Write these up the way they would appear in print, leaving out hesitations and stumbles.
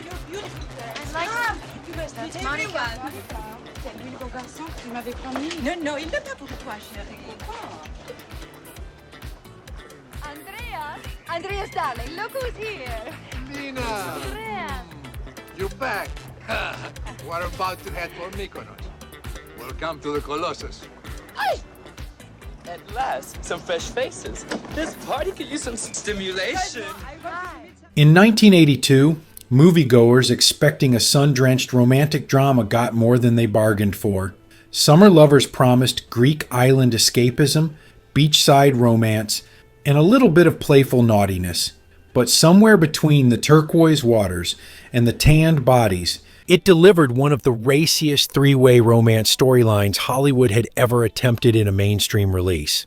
you're beautiful there. And like, that's Monica. C'est l'huile au garçon que tu m'avais promis. Non, il n'est pas pour toi, chérie. Andreas, darling, look who's here. Lina! Andrea. You're back. We're about to head for Mykonos. Welcome to the Colossus. At last, some fresh faces. This party could use some stimulation. In 1982, moviegoers expecting a sun-drenched romantic drama got more than they bargained for. Summer Lovers promised Greek island escapism, beachside romance, and a little bit of playful naughtiness. But somewhere between the turquoise waters and the tanned bodies, it delivered one of the raciest three-way romance storylines Hollywood had ever attempted in a mainstream release.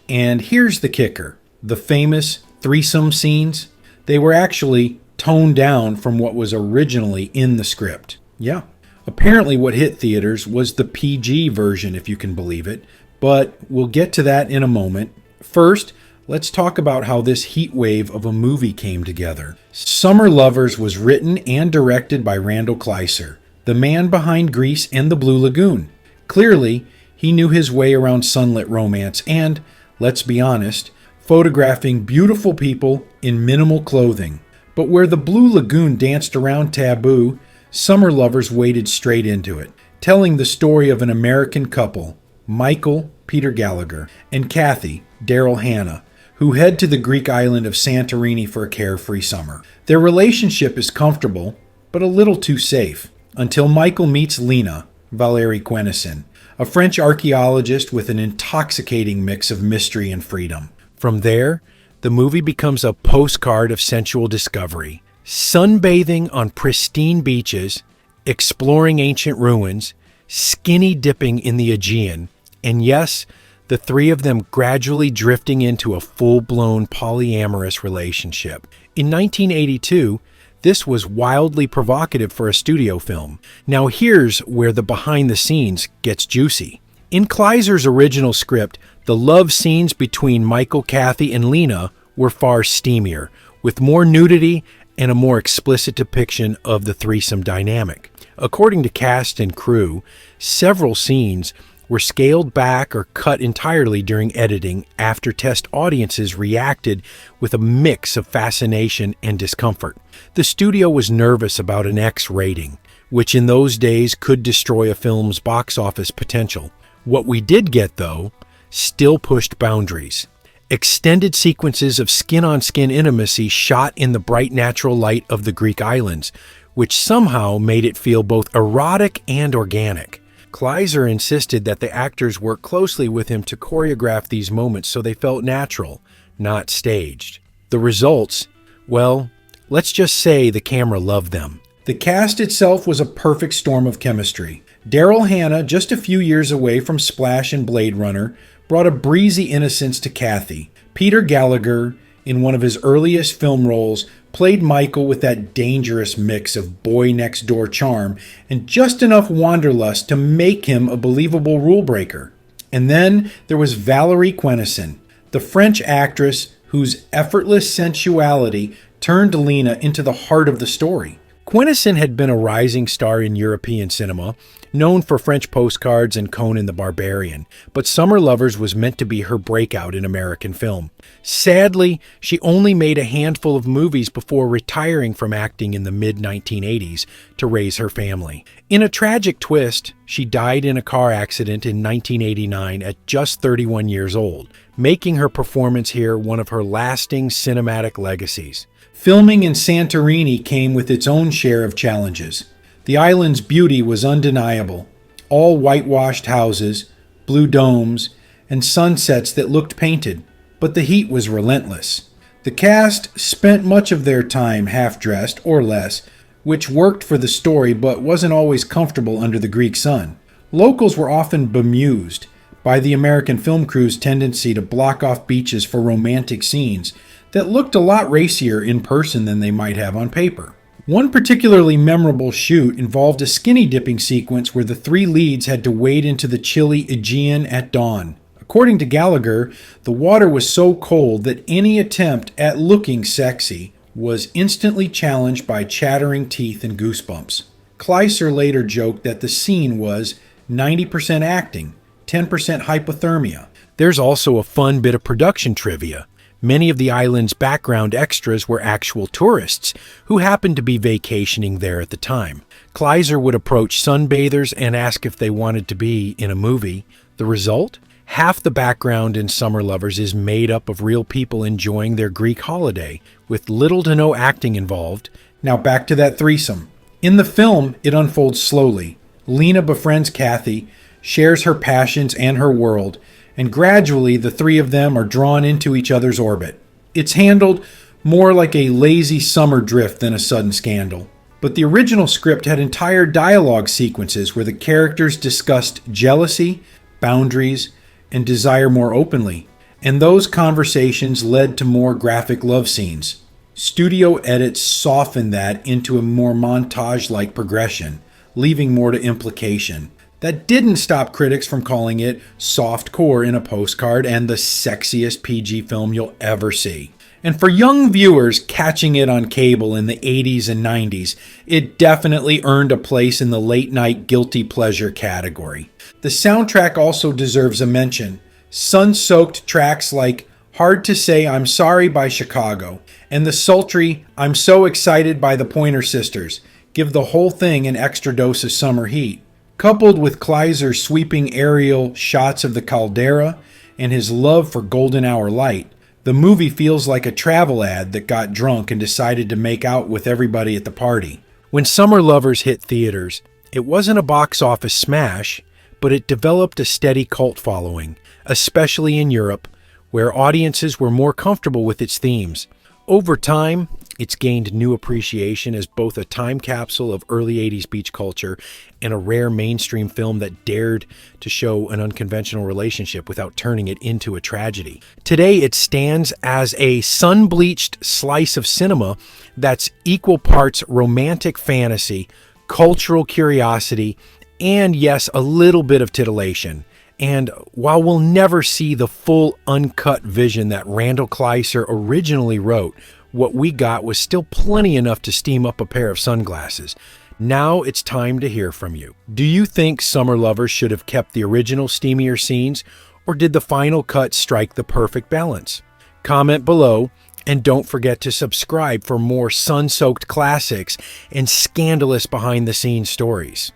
And here's the kicker. The famous threesome scenes, they were actually toned down from what was originally in the script. Yeah. Apparently what hit theaters was the PG version, if you can believe it, but we'll get to that in a moment. First, let's talk about how this heat wave of a movie came together. Summer Lovers was written and directed by Randal Kleiser, the man behind Grease and the Blue Lagoon. Clearly, he knew his way around sunlit romance and, let's be honest, photographing beautiful people in minimal clothing. But where the Blue Lagoon danced around taboo, Summer Lovers waded straight into it, telling the story of an American couple, Michael, Peter Gallagher, and Cathy, Daryl Hannah, who head to the Greek island of Santorini for a carefree summer. Their relationship is comfortable, but a little too safe, until Michael meets Lina, Valérie Quennessen, a French archaeologist with an intoxicating mix of mystery and freedom. From there, the movie becomes a postcard of sensual discovery, sunbathing on pristine beaches, exploring ancient ruins, skinny dipping in the Aegean, and yes, the three of them gradually drifting into a full-blown polyamorous relationship. In 1982, this was wildly provocative for a studio film. Now here's where the behind-the-scenes gets juicy. In Kleiser's original script, the love scenes between Michael, Cathy, and Lina were far steamier, with more nudity and a more explicit depiction of the threesome dynamic. According to cast and crew, several scenes were scaled back or cut entirely during editing after test audiences reacted with a mix of fascination and discomfort. The studio was nervous about an X rating, which in those days could destroy a film's box office potential. What we did get, though, still pushed boundaries. Extended sequences of skin-on-skin intimacy shot in the bright natural light of the Greek islands, which somehow made it feel both erotic and organic. Kleiser insisted that the actors work closely with him to choreograph these moments so they felt natural, not staged. The results, well, let's just say the camera loved them. The cast itself was a perfect storm of chemistry. Daryl Hannah, just a few years away from Splash and Blade Runner, brought a breezy innocence to Cathy. Peter Gallagher, in one of his earliest film roles, played Michael with that dangerous mix of boy-next-door charm and just enough wanderlust to make him a believable rule-breaker. And then there was Valérie Quennessen, the French actress whose effortless sensuality turned Lina into the heart of the story. Quennessen had been a rising star in European cinema, known for French Postcards and Conan the Barbarian, but Summer Lovers was meant to be her breakout in American film. Sadly, she only made a handful of movies before retiring from acting in the mid-1980s to raise her family. In a tragic twist, she died in a car accident in 1989 at just 31 years old, making her performance here one of her lasting cinematic legacies. Filming in Santorini came with its own share of challenges. The island's beauty was undeniable. All whitewashed houses, blue domes, and sunsets that looked painted. But the heat was relentless. The cast spent much of their time half-dressed or less, which worked for the story but wasn't always comfortable under the Greek sun. Locals were often bemused by the American film crew's tendency to block off beaches for romantic scenes that looked a lot racier in person than they might have on paper. One particularly memorable shoot involved a skinny dipping sequence where the three leads had to wade into the chilly Aegean at dawn. According to Gallagher, the water was so cold that any attempt at looking sexy was instantly challenged by chattering teeth and goosebumps. Kleiser later joked that the scene was 90% acting, 10% hypothermia. There's also a fun bit of production trivia. Many of the island's background extras were actual tourists who happened to be vacationing there at the time. Kleiser would approach sunbathers and ask if they wanted to be in a movie. The result? Half the background in Summer Lovers is made up of real people enjoying their Greek holiday, with little to no acting involved. Now back to that threesome. In the film, it unfolds slowly. Lina befriends Cathy, shares her passions and her world, and gradually the three of them are drawn into each other's orbit. It's handled more like a lazy summer drift than a sudden scandal. But the original script had entire dialogue sequences where the characters discussed jealousy, boundaries, and desire more openly, and those conversations led to more graphic love scenes. Studio edits softened that into a more montage-like progression, leaving more to implication. That didn't stop critics from calling it soft-core in a postcard and the sexiest PG film you'll ever see. And for young viewers catching it on cable in the 80s and 90s, it definitely earned a place in the late-night guilty pleasure category. The soundtrack also deserves a mention. Sun-soaked tracks like Hard to Say I'm Sorry by Chicago and the sultry I'm So Excited by the Pointer Sisters give the whole thing an extra dose of summer heat. Coupled with Kleiser's sweeping aerial shots of the caldera and his love for golden hour light, the movie feels like a travel ad that got drunk and decided to make out with everybody at the party. When Summer Lovers hit theaters, it wasn't a box office smash, but it developed a steady cult following, especially in Europe, where audiences were more comfortable with its themes. Over time, it's gained new appreciation as both a time capsule of early 80s beach culture and a rare mainstream film that dared to show an unconventional relationship without turning it into a tragedy. Today, it stands as a sun-bleached slice of cinema that's equal parts romantic fantasy, cultural curiosity, and yes, a little bit of titillation. And while we'll never see the full uncut vision that Randal Kleiser originally wrote, what we got was still plenty enough to steam up a pair of sunglasses. Now it's time to hear from you. Do you think Summer Lovers should have kept the original STEAMIER scenes, or did the final cut strike the perfect balance? Comment below, and don't forget to subscribe for more sun-soaked classics and scandalous behind-the-scenes stories.